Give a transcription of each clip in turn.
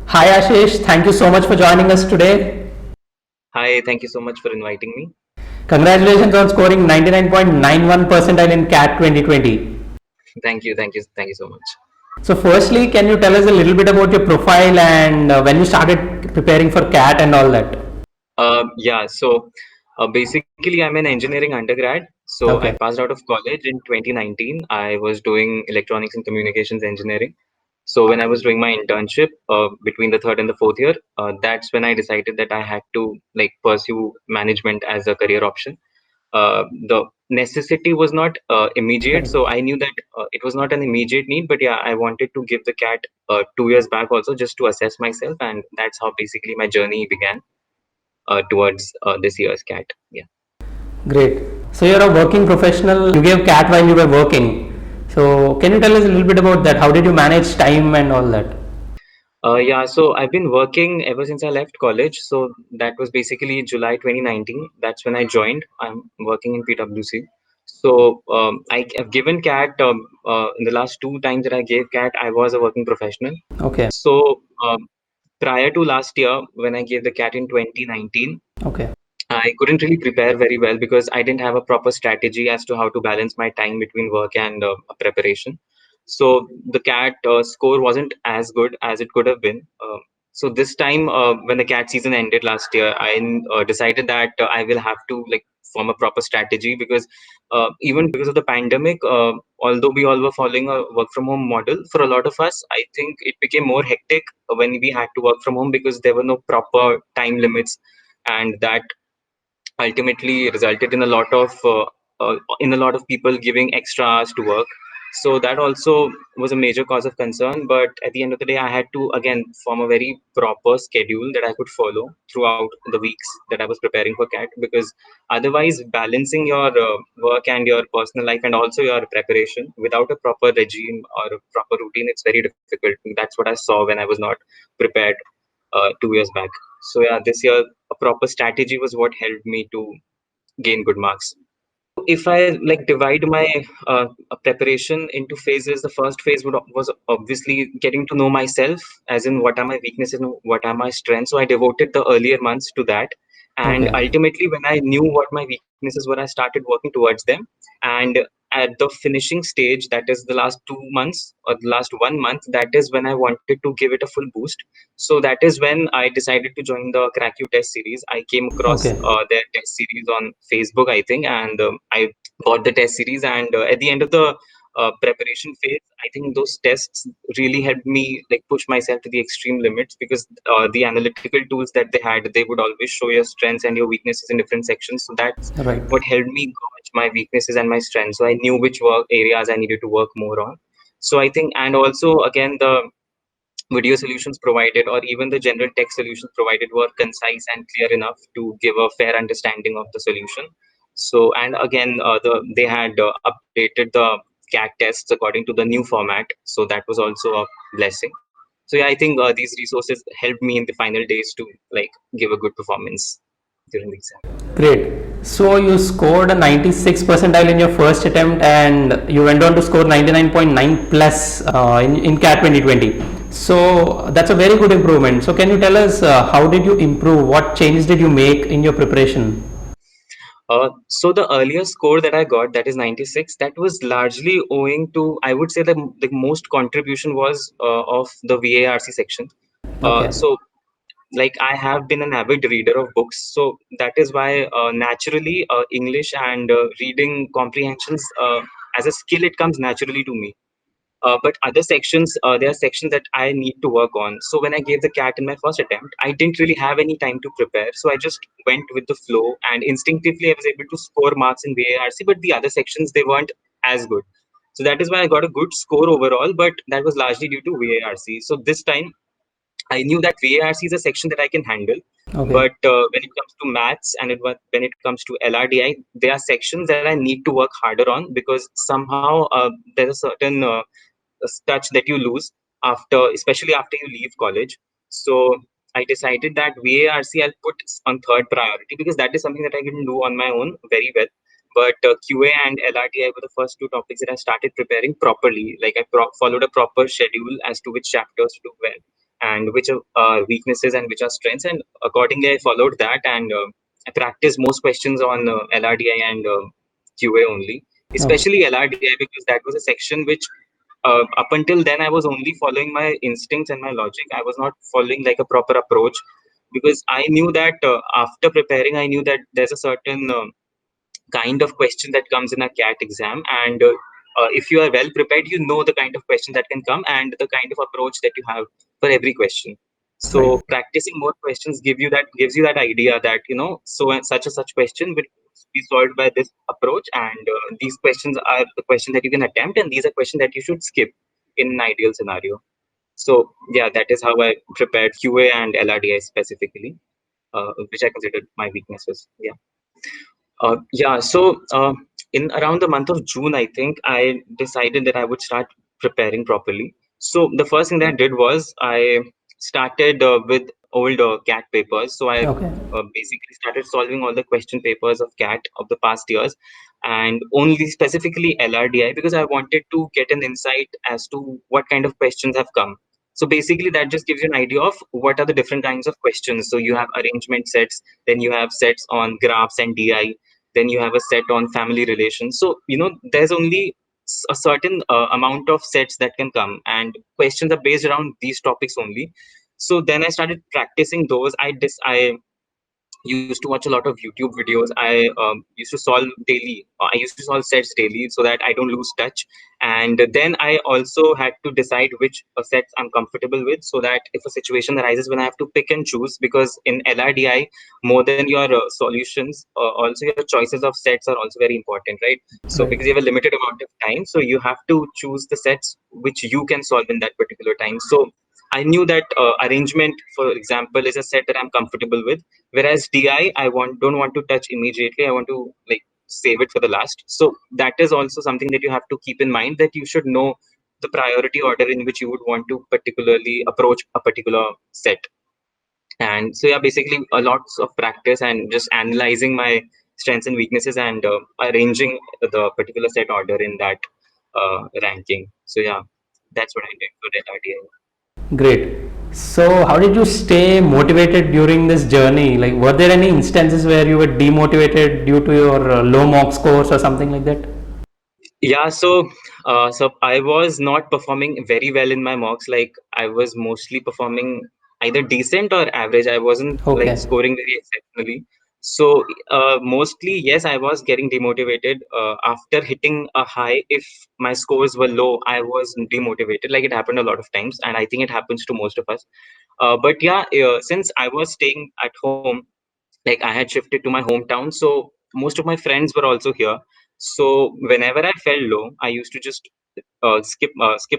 Hi Ashish, thank you so much for joining us today. Hi, thank you so much for inviting me. Congratulations on scoring 99.91 percentile in CAT 2020. Thank you so much. So, firstly, can you tell us a little bit about your profile and when you started preparing for CAT and all that? Basically, I'm an engineering undergrad. So I Okay. passed out of college in 2019. I was doing electronics and communications engineering. So when I was doing my internship between the third and the fourth year, that's when I decided that I had to like pursue management as a career option. The necessity was not immediate, Right. so I knew that it was not an immediate need. But yeah, I wanted to give the cat 2 years back also just to assess myself, and that's how basically my journey began towards this year's cat. Yeah. Great. So, you're a working professional. You gave CAT while you were working. So, can you tell us a little bit about that? How did you manage time and all that? Yeah, so I've been working ever since I left college. So that was basically July 2019. That's when I joined. I'm working in PwC. So I have given CAT in the last two times that I gave CAT, I was a working professional. Okay. So prior to last year, when I gave the CAT in 2019, Okay. I couldn't really prepare very well because I didn't have a proper strategy as to how to balance my time between work and preparation. So the CAT score wasn't as good as it could have been. So this time, when the CAT season ended last year, I decided that I will have to like form a proper strategy because even because of the pandemic, although we all were following a work from home model, for a lot of us, I think it became more hectic when we had to work from home because there were no proper time limits, and that ultimately resulted in a lot of people giving extra hours to work. So that also was a major cause of concern. But at the end of the day, I had to again form a very proper schedule that I could follow throughout the weeks that I was preparing for CAT, because otherwise balancing your work and your personal life and also your preparation without a proper regime or a proper routine, it's very difficult. That's what I saw when I was not prepared 2 years back. So yeah, this year a proper strategy was what helped me to gain good marks. If I like divide my preparation into phases, the first phase was obviously getting to know myself, as in what are my weaknesses and what are my strengths. So I devoted the earlier months to that, and Okay. ultimately when I knew what my weaknesses were, I started working towards them. And at the finishing stage, that is the last 2 months or the last 1 month, that is when I wanted to give it a full boost. So that is when I decided to join the CrackU test series. I came across Okay. their test series on Facebook, I think, and I bought the test series. And at the end of the preparation phase, I think those tests really helped me like push myself to the extreme limits, because the analytical tools that they had, they would always show your strengths and your weaknesses in different sections. So that's Right. what helped me gauge my weaknesses and my strengths. So I knew which work areas I needed to work more on. So I think, and also again, the video solutions provided or even the general text solutions provided were concise and clear enough to give a fair understanding of the solution. So, and again, they had updated the CAT tests according to the new format. So that was also a blessing. So yeah, I think these resources helped me in the final days to like give a good performance during the exam. Great. So you scored a 96 percentile in your first attempt and you went on to score 99.9 plus in CAT 2020. So that's a very good improvement. So can you tell us how did you improve? What changes did you make in your preparation? So the earlier score that I got, that is 96, that was largely owing to, I would say, the most contribution was of the VARC section. Okay. So like I have been an avid reader of books, so that is why naturally English and reading comprehensions as a skill, it comes naturally to me. But other sections, there are sections that I need to work on. So when I gave the CAT in my first attempt, I didn't really have any time to prepare. So I just went with the flow, and instinctively I was able to score marks in VARC. But the other sections, they weren't as good. So that is why I got a good score overall. But that was largely due to VARC. So this time I knew that VARC is a section that I can handle. Okay. But when it comes to maths and when it comes to LRDI, there are sections that I need to work harder on, because somehow there's a certain touch that you lose after, especially after you leave college. So I decided that VARC I'll put on third priority, because that is something that I can do on my own very well. But QA and LRTI were the first two topics that I started preparing properly. Like I followed a proper schedule as to which chapters to do well. and which are weaknesses and which are strengths. And accordingly, I followed that, and I practiced most questions on LRDI and QA only, Okay. especially LRDI, because that was a section which up until then I was only following my instincts and my logic. I was not following like a proper approach, because I knew that after preparing, I knew that there's a certain kind of question that comes in a CAT exam, and if you are well prepared, you know the kind of question that can come and the kind of approach that you have for every question. Right. So practicing more questions gives you that idea that, so and such question will be solved by this approach, and these questions are the questions that you can attempt, and these are questions that you should skip in an ideal scenario. So yeah, that is how I prepared QA and LRDI specifically, which I considered my weaknesses. Yeah. So in around the month of June, I think I decided that I would start preparing properly. So the first thing that I did was I started with old CAT papers. So I Okay. basically started solving all the question papers of CAT of the past years, and only specifically LRDI, because I wanted to get an insight as to what kind of questions have come. So basically, that just gives you an idea of what are the different kinds of questions. So you have arrangement sets, then you have sets on graphs and DI, then you have a set on family relations. So there's only a certain amount of sets that can come, and questions are based around these topics only. So then I started practicing those. I used to watch a lot of YouTube videos. I used to solve daily. I used to solve sets daily so that I don't lose touch. And then I also had to decide which sets I'm comfortable with, so that if a situation arises when I have to pick and choose, because in LRDI, more than your solutions, also your choices of sets are also very important, right? So Right. because you have a limited amount of time, so you have to choose the sets which you can solve in that particular time. So I knew that arrangement, for example, is a set that I'm comfortable with. Whereas DI, don't want to touch immediately. I want to like save it for the last. So that is also something that you have to keep in mind, that you should know the priority order in which you would want to particularly approach a particular set. And so yeah, basically a lots of practice and just analyzing my strengths and weaknesses, and arranging the particular set order in that ranking. So yeah, that's what I did for that idea. Great. So, how did you stay motivated during this journey? Like, were there any instances where you were demotivated due to your low mock scores or something like that? Yeah, so I was not performing very well in my mocks. Like, I was mostly performing either decent or average. I wasn't like Okay. scoring very exceptionally. So mostly, yes, I was getting demotivated after hitting a high. If my scores were low, I was demotivated. Like, it happened a lot of times, and I think it happens to most of us. But yeah, since I was staying at home, like I had shifted to my hometown, so most of my friends were also here. So whenever I felt low, I used to just skip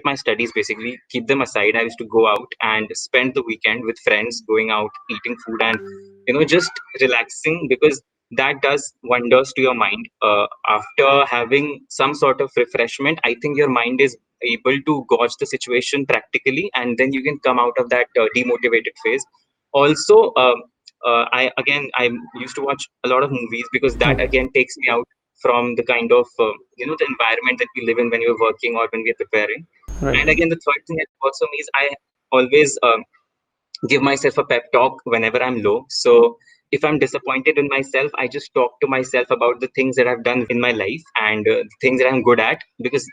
my studies, basically keep them aside. I used to go out and spend the weekend with friends, going out, eating food, and just relaxing, because that does wonders to your mind. After having some sort of refreshment, I think your mind is able to gauge the situation practically, and then you can come out of that demotivated phase. Also, I used to watch a lot of movies, because that Okay. again takes me out from the kind of the environment that we live in when we're working or when we're preparing. Right. And again, the third thing that works for me is I always give myself a pep talk whenever I'm low. So if I'm disappointed in myself, I just talk to myself about the things that I've done in my life, and things that I'm good at, because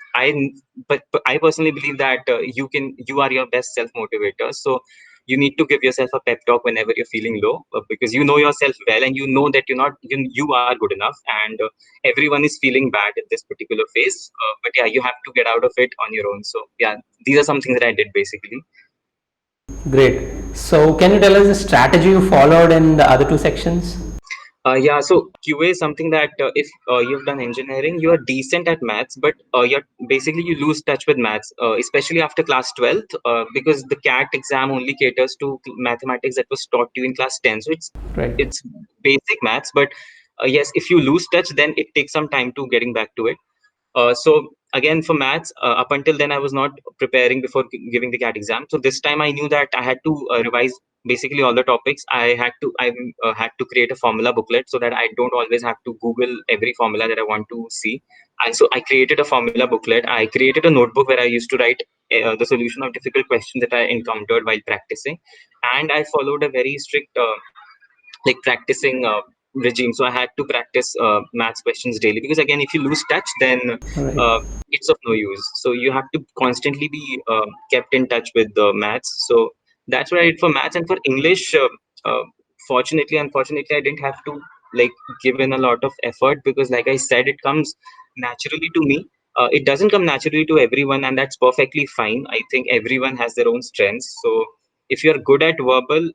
but I personally believe that you are your best self motivator. So you need to give yourself a pep talk whenever you're feeling low, because you know yourself well, and you know that you are good enough, and everyone is feeling bad at this particular phase. But yeah, you have to get out of it on your own. So yeah, these are some things that I did basically. Great. So, can you tell us the strategy you followed in the other two sections? Yeah, so QA is something that if you've done engineering, you are decent at maths, but you lose touch with maths, especially after class 12th, because the CAT exam only caters to mathematics that was taught to you in class 10. So Right. it's basic maths, but yes, if you lose touch, then it takes some time to getting back to it. So again, for maths, up until then, I was not preparing before giving the CAT exam. So this time, I knew that I had to revise basically all the topics. I had to create a formula booklet so that I don't always have to Google every formula that I want to see. I created a formula booklet. I created a notebook where I used to write the solution of difficult questions that I encountered while practicing, and I followed a very strict like practicing regime. So I had to practice maths questions daily, because again, if you lose touch, then Right. uh, it's of no use. So you have to constantly be kept in touch with the maths. So that's what I did for maths. And for English, fortunately, unfortunately, I didn't have to like give in a lot of effort, because like I said, it comes naturally to me. It doesn't come naturally to everyone, and that's perfectly fine. I think everyone has their own strengths. So if you're good at verbal,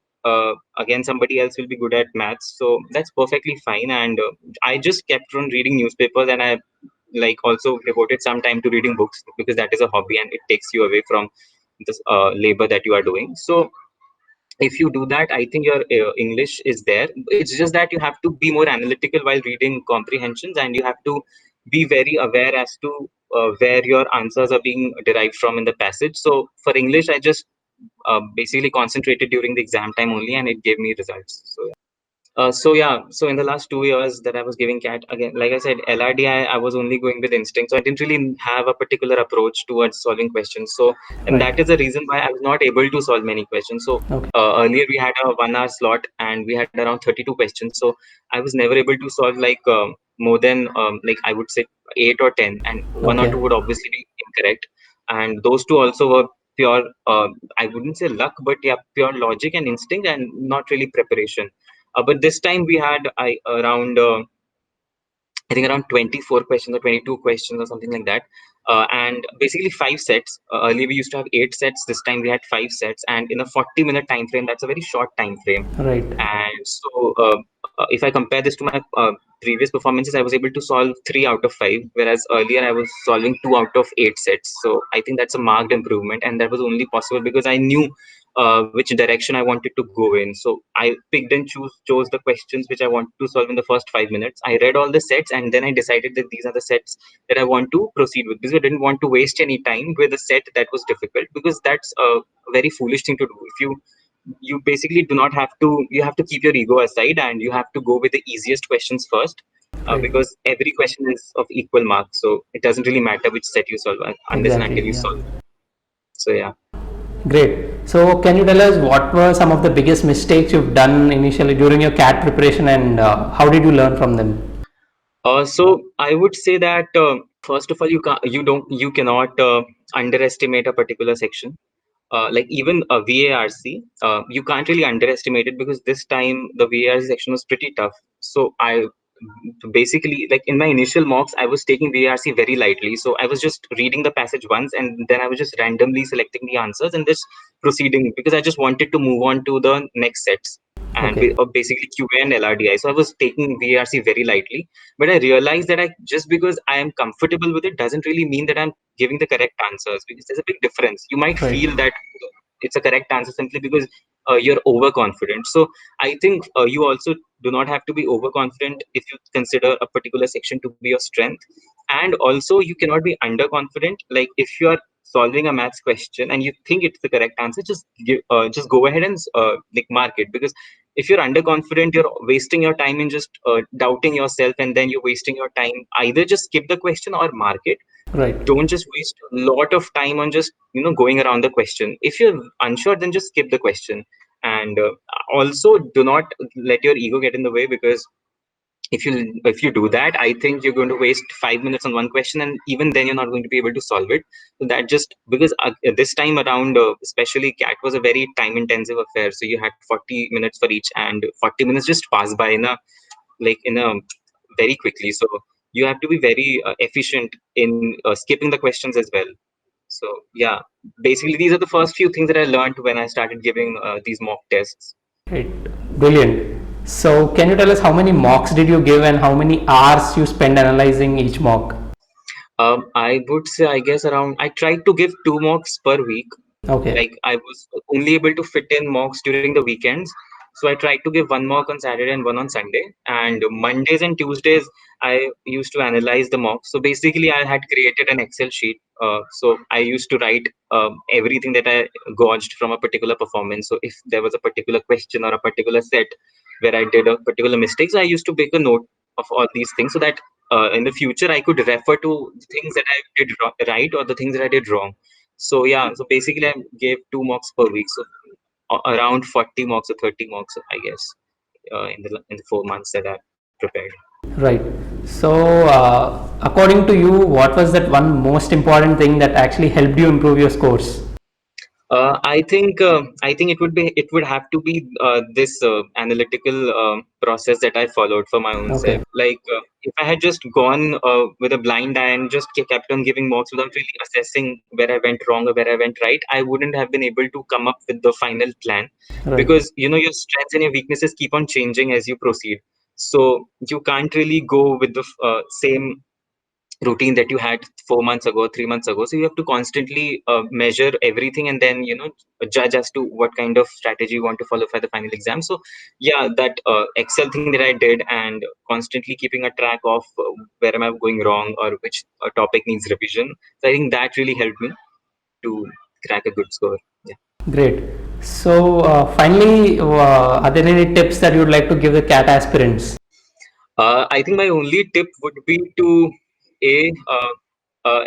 again, somebody else will be good at maths, so that's perfectly fine. And I just kept on reading newspapers, and I like also devoted some time to reading books, because that is a hobby and it takes you away from this labor that you are doing. So if you do that, I think your English is there. It's just that you have to be more analytical while reading comprehensions, and you have to be very aware as to where your answers are being derived from in the passage. So for English, I just basically concentrated during the exam time only, and it gave me results. So so in the last 2 years that I was giving CAT, again, like I said, LRD, I was only going with instinct. So I didn't really have a particular approach towards solving questions. So, and Right. that is the reason why I was not able to solve many questions. So Okay. earlier we had a 1 hour slot and we had around 32 questions. So I was never able to solve like more than like I would say 8 or 10, and one or Okay. two would obviously be incorrect. And those two also were pure, I wouldn't say luck, but yeah, pure logic and instinct, and not really preparation. But this time we had around I think around 24 questions or 22 questions or something like that. And basically 5 sets. Earlier we used to have 8 sets. This time we had 5 sets, and in a 40-minute time frame, that's a very short time frame. Right. And so, if I compare this to my previous performances, I was able to solve 3 out of 5, whereas earlier I was solving 2 out of 8 sets. So I think that's a marked improvement, and that was only possible because I knew which direction I wanted to go in. So I picked and chose the questions which I wanted to solve in the first 5 minutes. I read all the sets, and then I decided that these are the sets that I want to proceed with, because I didn't want to waste any time with a set that was difficult, because that's a very foolish thing to do. If you basically do not have to, you have to keep your ego aside, and you have to go with the easiest questions first, Right. because every question is of equal mark. So it doesn't really matter which set you solve unless and until Exactly. you Yeah. solve. So yeah. Great. So, can you tell us what were some of the biggest mistakes you've done initially during your CAT preparation, and how did you learn from them? So I would say that first of all, you cannot underestimate a particular section. Like even a VARC, you can't really underestimate it, because this time the VARC section was pretty tough. So I basically, like in my initial mocks, I was taking VARC very lightly. So I was just reading the passage once, and then I was just randomly selecting the answers and just proceeding, because I just wanted to move on to the next sets, and Okay. basically QA and LRDI. So I was taking VARC very lightly, but I realized that I just because I am comfortable with it doesn't really mean that I'm giving the correct answers, because there's a big difference. You might Right. feel that it's a correct answer simply because you're overconfident. So I think you also do not have to be overconfident if you consider a particular section to be your strength. And also, you cannot be underconfident. Like if you are solving a maths question and you think it's the correct answer, just go ahead and like mark it, because if you're underconfident, you're wasting your time in just doubting yourself, and then you're wasting your time. Either just skip the question or mark it. Right. Don't just waste a lot of time on just going around the question. If you're unsure, then just skip the question. And also, do not let your ego get in the way, because if you do that, I think you're going to waste 5 minutes on one question, and even then you're not going to be able to solve it. So that just because this time around, especially CAT was a very time intensive affair. So you had 40 minutes for each, and 40 minutes just pass by in a very quickly. So you have to be very efficient in skipping the questions as well. So yeah, basically these are the first few things that I learned when I started giving these mock tests. Great. Brilliant. So, can you tell us how many mocks did you give and how many hours you spend analyzing each mock? I would say, I guess, around, I tried to give 2 mocks per week. Okay. Like I was only able to fit in mocks during the weekends. So I tried to give one mock on Saturday and one on Sunday. And Mondays and Tuesdays, I used to analyze the mock. So basically, I had created an Excel sheet. So I used to write everything that I gauged from a particular performance. So if there was a particular question or a particular set where I did a particular mistake, so I used to make a note of all these things so that in the future I could refer to the things that I did right or the things that I did wrong. So yeah, so basically I gave 2 mocks per week. So around 40 mocks or 30 mocks, I guess, in the 4 months that I prepared. Right. So, according to you, what was that one most important thing that actually helped you improve your scores? I think it would have to be this analytical process that I followed for my own self. Okay. Like if I had just gone with a blind eye and just kept on giving mocks without really assessing where I went wrong or where I went right, I wouldn't have been able to come up with the final plan, Right. because your strengths and your weaknesses keep on changing as you proceed. So you can't really go with the same routine that you had 4 months ago, 3 months ago. So you have to constantly measure everything and then judge as to what kind of strategy you want to follow for the final exam. So yeah, that Excel thing that I did, and constantly keeping a track of where am I going wrong or which topic needs revision. So I think that really helped me to crack a good score. Yeah. Great. So, finally, are there any tips that you would like to give the CAT aspirants? I think my only tip would be to a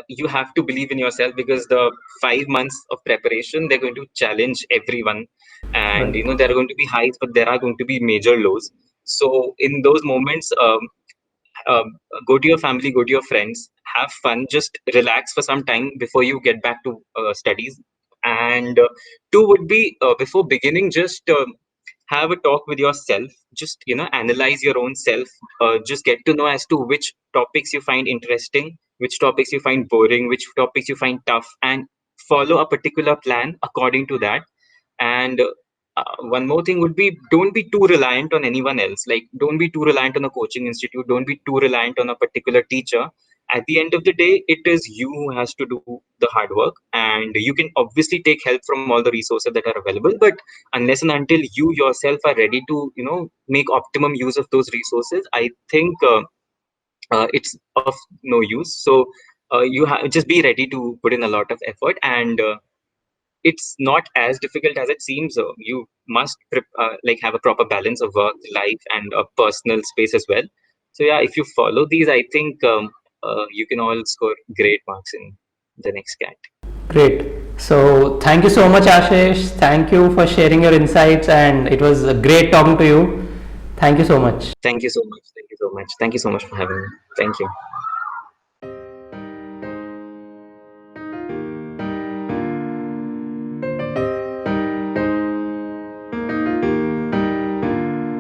you have to believe in yourself, because the 5 months of preparation, they're going to challenge everyone, and Right. there are going to be highs, but there are going to be major lows. So in those moments, go to your family, go to your friends, have fun, just relax for some time before you get back to studies. And two would be, before beginning, just have a talk with yourself, just analyze your own self, just get to know as to which topics you find interesting, which topics you find boring, which topics you find tough, and follow a particular plan according to that. And one more thing would be, don't be too reliant on anyone else. Like, don't be too reliant on a coaching institute, don't be too reliant on a particular teacher. At the end of the day, it is you who has to do the hard work, and you can obviously take help from all the resources that are available, but unless and until you yourself are ready to make optimum use of those resources, I think it's of no use. So you just be ready to put in a lot of effort, and it's not as difficult as it seems. You must like have a proper balance of work life and a personal space as well. So yeah, if you follow these, I think you can all score great marks in the next cat. Great. So, thank you so much, Ashish. Thank you for sharing your insights, and it was great talking to you. Thank you so much. Thank you so much, thank you so much, thank you so much for having me. Thank you.